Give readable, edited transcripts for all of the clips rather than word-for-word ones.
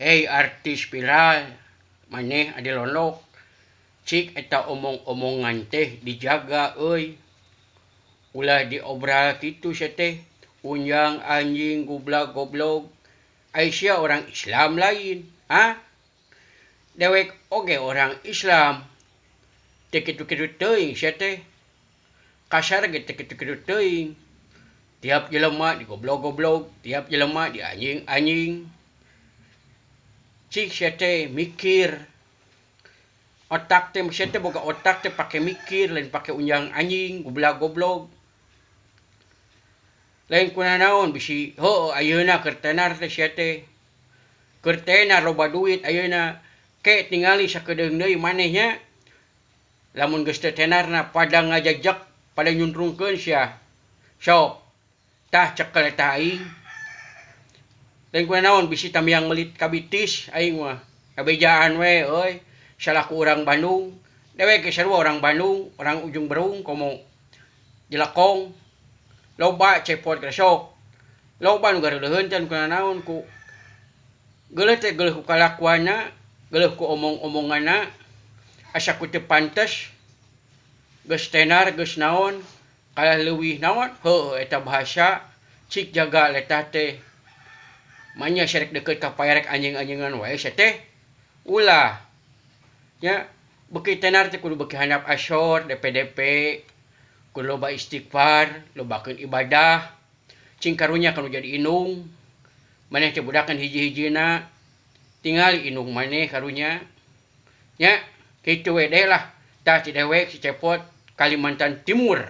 Hey artis viral, maneh adilolok, cik eta omong-omongan teh dijaga euy. Ulah diobral kitu sia teh, unjang anjing gublak goblok. Aisyah orang Islam lain, ha? Dewek oge orang Islam. Teu kitu-kitu teuing sia teh. Kasar ge teu kitu-kitu teuing. Tiap jelema digoblok-goblok, tiap jelema dianjing-anjing. Cik sia teh mikir. Otak teh sia teh boga otak teh pake mikir lain pake unjang anjing, goblok-goblok. Lain kuna naon bisi heuh ayeuna keur tenar teh sia teh. Keur tenar loba duit ayeuna ke tingali sakedeung deui manehnya. Lamun geus teu tenarna pada ngajajak pada nyuntrungkeun sia. Sok tah cekel eta aing. Lain kuna naon bisi tamiang melit kabitis aing mah. Kabejaan we euy. Salaku urang Bandung. Dewek ge sarua orang Bandung, orang Ujung Berung, komo Jelakong. Loba cepot ka sok. Loba nu gareuleunten kuna naon ku geuleuh teh geuleuh ku kalakuanna, geuleuh ku omong-omonganna, asa ku teu pantes. Geus tenar geus naon, kalah leuwih naon? Heuh eta bahasa cik jaga letah teh. Manya sarek deukeut ka paerek anjing-anjingan wae sia teh. Ulah. Ya, beuki tenar teh kudu beuki handap asor, DP-DP, kudu loba istighfar, lobakeun ibadah. Cing karunya kanu jadi inung. Maneh teh budakan hiji-hijina. Tingali inung maneh karunya. Ya, kitu we deui lah. Tah ti dewek si cepot Kalimantan Timur.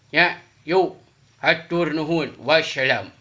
Ya, yuk hatur nuhun. Wassalam.